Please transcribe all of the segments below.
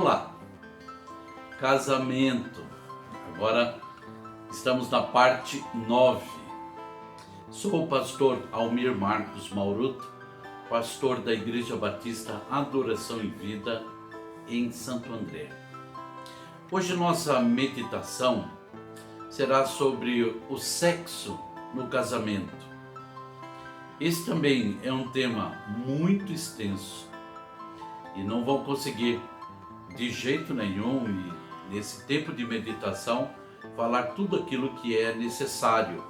Vamos lá. Casamento. Agora estamos na parte 9. Sou o pastor Almir Marcos Mauruto, pastor da Igreja Batista Adoração e Vida em Santo André. Hoje nossa meditação será sobre o sexo no casamento. Esse também é um tema muito extenso e não vou conseguir de jeito nenhum, e nesse tempo de meditação, falar tudo aquilo que é necessário.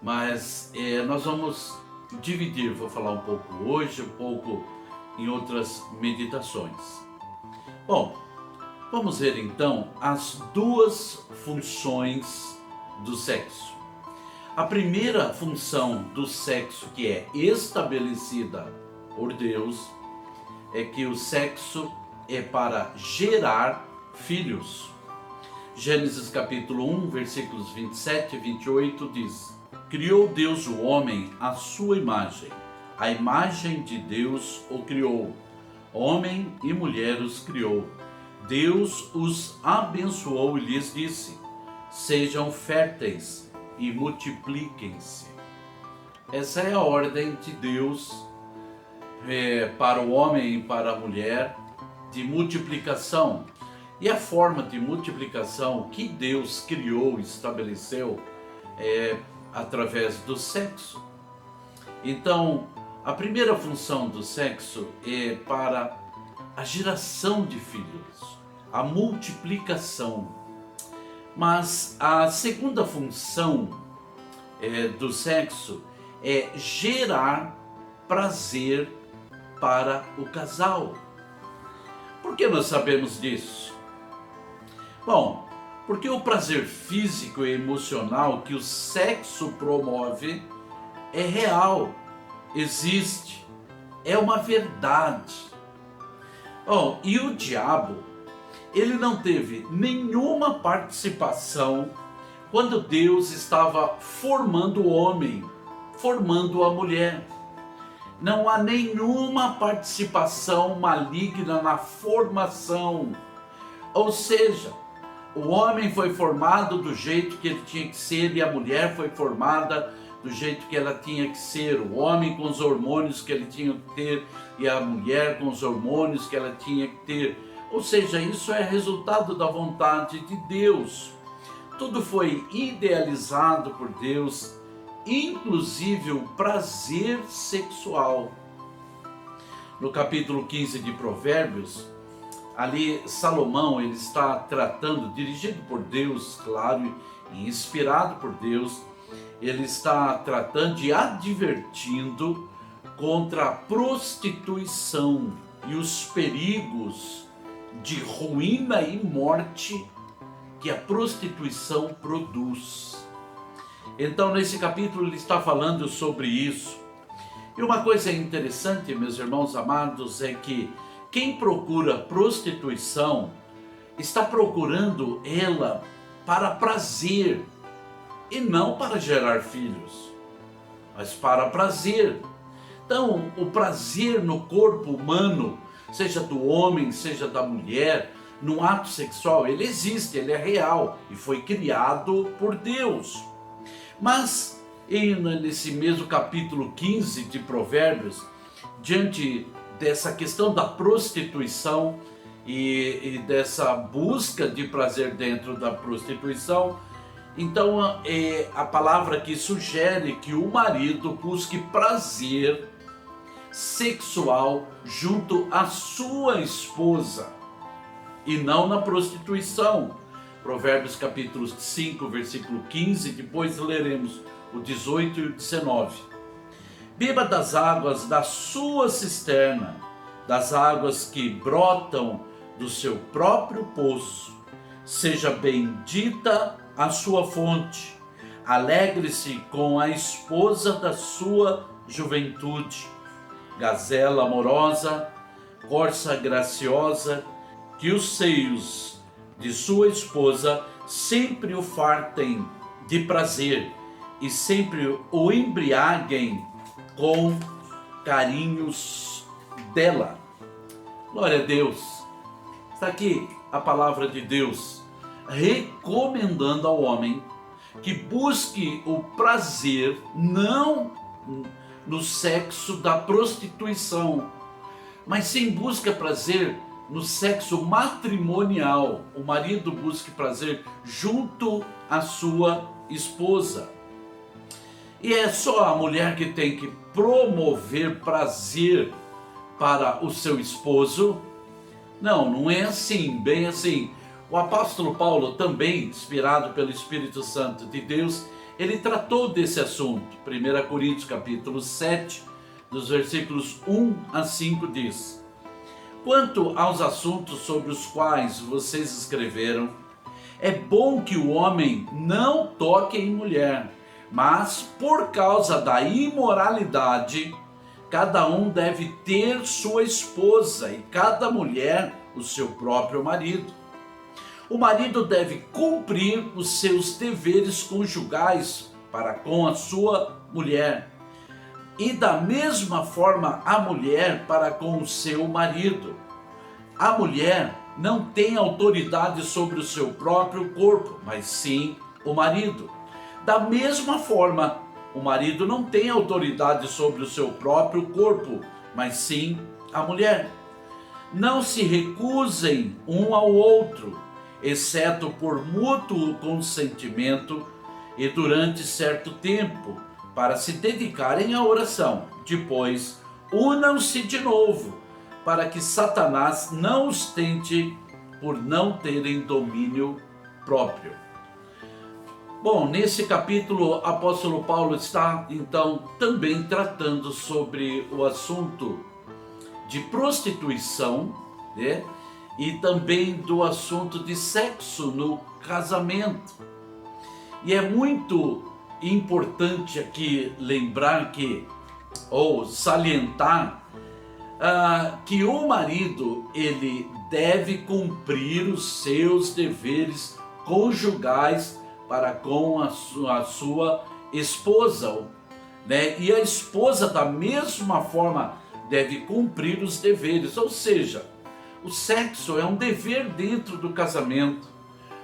Mas nós vamos dividir, vou falar um pouco hoje, um pouco em outras meditações. Bom, vamos ver então as duas funções do sexo. A primeira função do sexo, que é estabelecida por Deus, é que o sexo é para gerar filhos. Gênesis capítulo 1, versículos 27 e 28 diz: Criou Deus o homem à sua imagem, a imagem de Deus o criou, homem e mulher os criou. Deus os abençoou e lhes disse: sejam férteis e multipliquem-se. Essa é a ordem de Deus para o homem e para a mulher, de multiplicação. E a forma de multiplicação que Deus criou e estabeleceu é através do sexo. Então, a primeira função do sexo é para a geração de filhos, a multiplicação. Mas a segunda função do sexo é gerar prazer para o casal. Por que nós sabemos disso? Bom, porque o prazer físico e emocional que o sexo promove é real, existe, é uma verdade. Bom, e o diabo, ele não teve nenhuma participação quando Deus estava formando o homem, formando a mulher. Não há nenhuma participação maligna na formação. Ou seja, o homem foi formado do jeito que ele tinha que ser e a mulher foi formada do jeito que ela tinha que ser. O homem com os hormônios que ele tinha que ter e a mulher com os hormônios que ela tinha que ter. Ou seja, isso é resultado da vontade de Deus. Tudo foi idealizado por Deus, inclusive o prazer sexual. No capítulo 15 de Provérbios, ali Salomão, ele está tratando, dirigido por Deus, claro, e inspirado por Deus, ele está tratando e advertindo contra a prostituição e os perigos de ruína e morte que a prostituição produz. Então, nesse capítulo, ele está falando sobre isso. E uma coisa interessante, meus irmãos amados, é que quem procura prostituição está procurando ela para prazer e não para gerar filhos, mas para prazer. Então, o prazer no corpo humano, seja do homem, seja da mulher, no ato sexual, ele existe, ele é real e foi criado por Deus. Mas, nesse mesmo capítulo 15 de Provérbios, diante dessa questão da prostituição e dessa busca de prazer dentro da prostituição, então a palavra aqui sugere que o marido busque prazer sexual junto à sua esposa e não na prostituição. Provérbios capítulo 5, versículo 15, depois leremos o 18 e o 19. Beba das águas da sua cisterna, das águas que brotam do seu próprio poço. Seja bendita a sua fonte. Alegre-se com a esposa da sua juventude. Gazela amorosa, corça graciosa, que os seios de sua esposa sempre o fartem de prazer e sempre o embriaguem com carinhos dela. Glória a Deus. Está aqui a palavra de Deus recomendando ao homem que busque o prazer não no sexo da prostituição, mas sim busca prazer no sexo matrimonial. O marido busque prazer junto à sua esposa. E é só a mulher que tem que promover prazer para o seu esposo? Não, não é assim, bem assim. O apóstolo Paulo, também inspirado pelo Espírito Santo de Deus, ele tratou desse assunto. 1 Coríntios capítulo 7, dos versículos 1 a 5 diz: quanto aos assuntos sobre os quais vocês escreveram, é bom que o homem não toque em mulher, mas por causa da imoralidade, cada um deve ter sua esposa e cada mulher o seu próprio marido. O marido deve cumprir os seus deveres conjugais para com a sua mulher, e da mesma forma a mulher para com o seu marido. A mulher não tem autoridade sobre o seu próprio corpo, mas sim o marido. Da mesma forma, o marido não tem autoridade sobre o seu próprio corpo, mas sim a mulher. Não se recusem um ao outro, exceto por mútuo consentimento e durante certo tempo, para se dedicarem à oração. Depois, unam-se de novo, para que Satanás não os tente por não terem domínio próprio. Bom, nesse capítulo, o apóstolo Paulo está, então, também tratando sobre o assunto de prostituição, né? E também do assunto de sexo no casamento. E é muito importante aqui lembrar que, ou salientar, que o marido, ele deve cumprir os seus deveres conjugais para com a sua esposa, né? E a esposa, da mesma forma, deve cumprir os deveres, ou seja, o sexo é um dever dentro do casamento.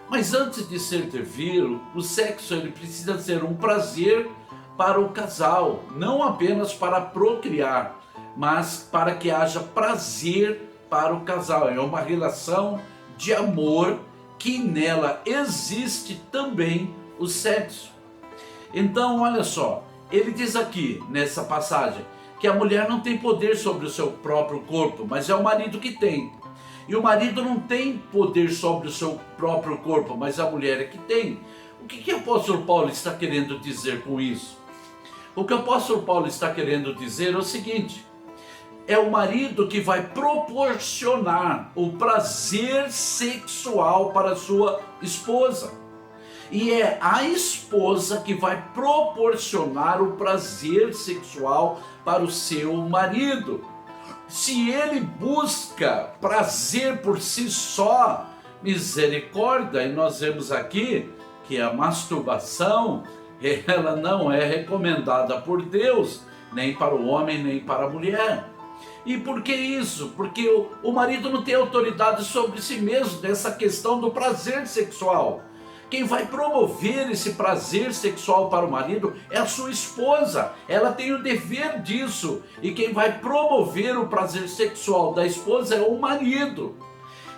Mas antes de ser dever, o sexo ele precisa ser um prazer para o casal, não apenas para procriar, mas para que haja prazer para o casal. É uma relação de amor que nela existe também o sexo. Então, olha só, ele diz aqui nessa passagem que a mulher não tem poder sobre o seu próprio corpo, mas é o marido que tem. E o marido não tem poder sobre o seu próprio corpo, mas a mulher é que tem. O que o apóstolo Paulo está querendo dizer com isso? O que o apóstolo Paulo está querendo dizer é o seguinte: é o marido que vai proporcionar o prazer sexual para a sua esposa. E é a esposa que vai proporcionar o prazer sexual para o seu marido. Se ele busca prazer por si só, misericórdia, e nós vemos aqui que a masturbação, ela não é recomendada por Deus, nem para o homem, nem para a mulher. E por que isso? Porque o marido não tem autoridade sobre si mesmo nessa questão do prazer sexual. Quem vai promover esse prazer sexual para o marido é a sua esposa. Ela tem o dever disso. E quem vai promover o prazer sexual da esposa é o marido.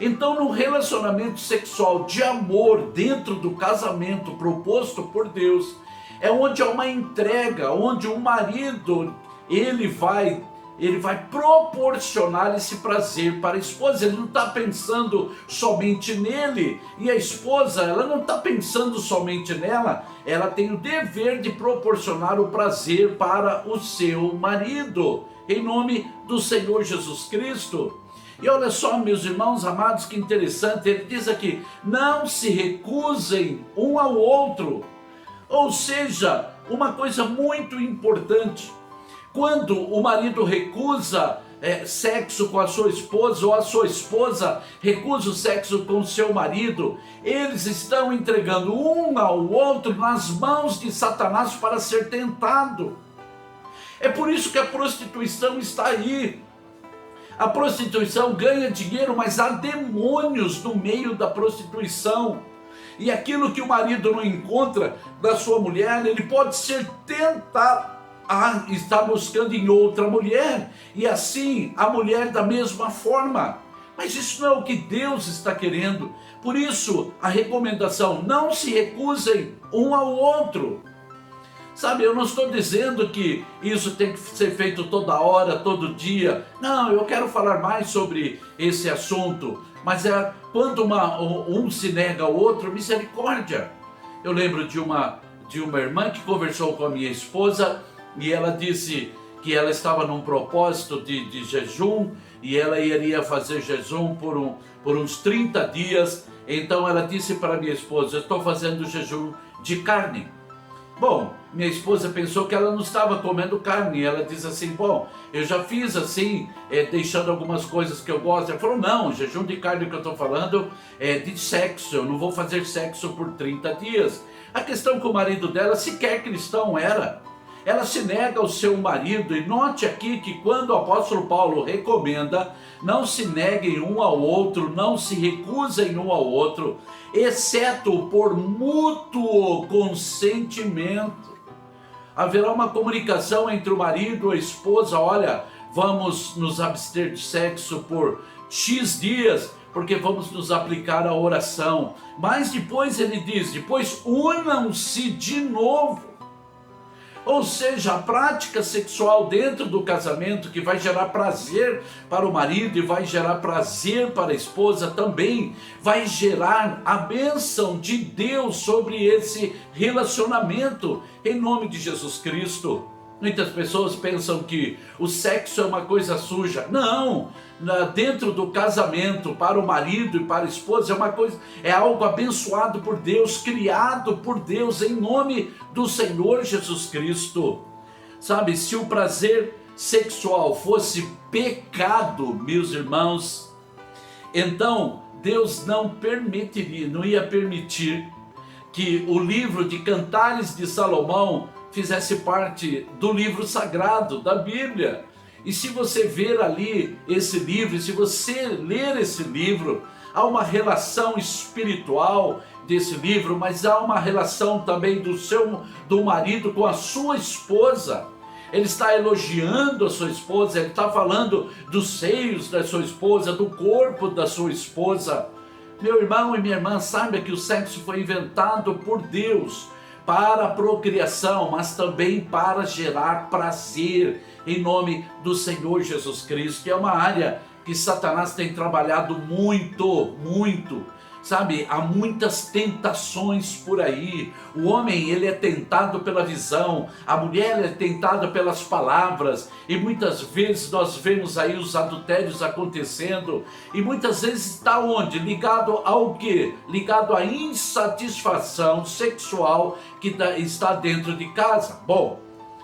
Então, no relacionamento sexual de amor dentro do casamento proposto por Deus, é onde há uma entrega, onde o marido ele vai proporcionar esse prazer para a esposa. Ele não está pensando somente nele, e a esposa, ela não está pensando somente nela, ela tem o dever de proporcionar o prazer para o seu marido, em nome do Senhor Jesus Cristo. E olha só, meus irmãos amados, que interessante, ele diz aqui: não se recusem um ao outro. Ou seja, uma coisa muito importante: quando o marido recusa sexo com a sua esposa, ou a sua esposa recusa o sexo com o seu marido, eles estão entregando um ao outro nas mãos de Satanás para ser tentado. É por isso que a prostituição está aí. A prostituição ganha dinheiro, mas há demônios no meio da prostituição. E aquilo que o marido não encontra da sua mulher, ele pode ser tentado a estar buscando em outra mulher. E assim, a mulher da mesma forma. Mas isso não é o que Deus está querendo. Por isso, a recomendação, não se recusem um ao outro. Sabe, eu não estou dizendo que isso tem que ser feito toda hora, todo dia. Não, eu quero falar mais sobre esse assunto. Mas quando um se nega ao outro, misericórdia. Eu lembro de uma irmã que conversou com a minha esposa e ela disse que ela estava num propósito de jejum e ela iria fazer jejum por uns 30 dias. Então ela disse para minha esposa, eu estou fazendo jejum de carne. Bom, minha esposa pensou que ela não estava comendo carne. Ela disse assim, bom, eu já fiz assim, deixando algumas coisas que eu gosto. Ela falou, não, o jejum de carne que eu estou falando é de sexo. Eu não vou fazer sexo por 30 dias. A questão é que o marido dela sequer cristão era. Ela se nega ao seu marido. E note aqui que quando o apóstolo Paulo recomenda, não se neguem um ao outro, não se recusem um ao outro, exceto por mútuo consentimento. Haverá uma comunicação entre o marido e a esposa, olha, vamos nos abster de sexo por X dias, porque vamos nos aplicar a oração. Mas depois ele diz, depois unam-se de novo. Ou seja, a prática sexual dentro do casamento que vai gerar prazer para o marido e vai gerar prazer para a esposa também, vai gerar a bênção de Deus sobre esse relacionamento, em nome de Jesus Cristo. Muitas pessoas pensam que o sexo é uma coisa suja. Não, dentro do casamento, para o marido e para a esposa, é algo abençoado por Deus, criado por Deus, em nome do Senhor Jesus Cristo. Sabe, se o prazer sexual fosse pecado, meus irmãos, então Deus não ia permitir que o livro de Cantares de Salomão fizesse parte do livro sagrado da Bíblia. E se você ver ali esse livro, se você ler esse livro, há uma relação espiritual desse livro, mas há uma relação também do marido com a sua esposa. Ele está elogiando a sua esposa, ele está falando dos seios da sua esposa, do corpo da sua esposa. Meu irmão e minha irmã, saiba que o sexo foi inventado por Deus para a procriação, mas também para gerar prazer, em nome do Senhor Jesus Cristo, que é uma área que Satanás tem trabalhado muito. Sabe, há muitas tentações por aí. O homem, ele é tentado pela visão, a mulher é tentada pelas palavras, e muitas vezes nós vemos aí os adultérios acontecendo, e muitas vezes está onde? Ligado ao quê? Ligado à insatisfação sexual que está dentro de casa. Bom,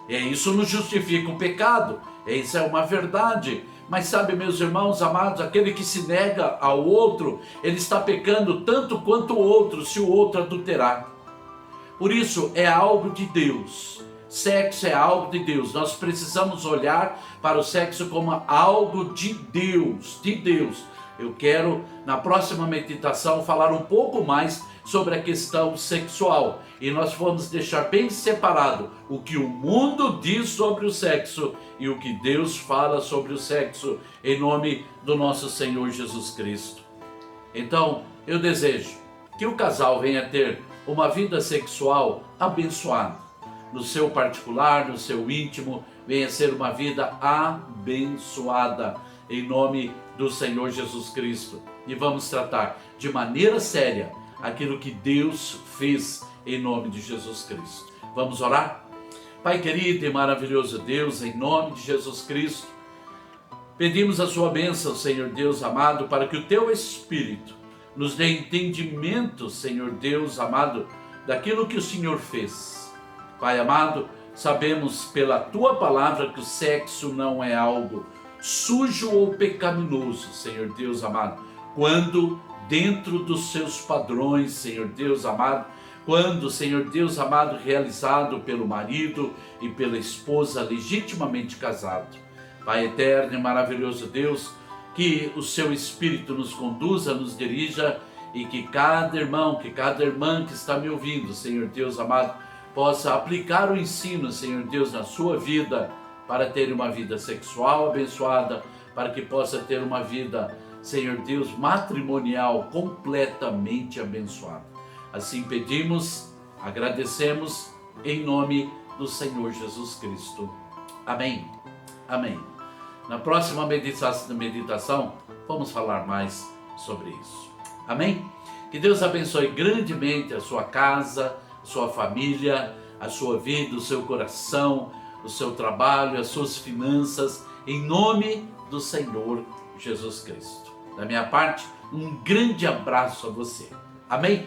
isso não justifica o pecado, isso é uma verdade. Mas sabe, meus irmãos amados, aquele que se nega ao outro, ele está pecando tanto quanto o outro, se o outro adulterar. Por isso, é algo de Deus. Sexo é algo de Deus. Nós precisamos olhar para o sexo como algo de Deus, Eu quero, na próxima meditação, falar um pouco mais sobre a questão sexual. E nós vamos deixar bem separado o que o mundo diz sobre o sexo e o que Deus fala sobre o sexo, em nome do nosso Senhor Jesus Cristo. Então, eu desejo que o casal venha ter uma vida sexual abençoada. No seu particular, no seu íntimo, venha ser uma vida abençoada, em nome do Senhor Jesus Cristo. E vamos tratar de maneira séria aquilo que Deus fez em nome de Jesus Cristo. Vamos orar? Pai querido e maravilhoso Deus, em nome de Jesus Cristo, pedimos a sua bênção, Senhor Deus amado, para que o teu Espírito nos dê entendimento, Senhor Deus amado, daquilo que o Senhor fez. Pai amado, sabemos pela tua palavra que o sexo não é algo sujo ou pecaminoso, Senhor Deus amado, quando dentro dos seus padrões, Senhor Deus amado, quando, Senhor Deus amado, realizado pelo marido e pela esposa legitimamente casado. Pai eterno e maravilhoso Deus, que o seu Espírito nos conduza, nos dirija e que cada irmão, que cada irmã que está me ouvindo, Senhor Deus amado, possa aplicar o ensino, Senhor Deus, na sua vida, para ter uma vida sexual abençoada, para que possa ter uma vida, Senhor Deus, matrimonial completamente abençoada. Assim pedimos, agradecemos, em nome do Senhor Jesus Cristo. Amém. Amém. Na próxima meditação, vamos falar mais sobre isso. Amém? Que Deus abençoe grandemente a sua casa, a sua família, a sua vida, o seu coração, o seu trabalho, as suas finanças, em nome do Senhor Jesus Cristo. Da minha parte, um grande abraço a você. Amém?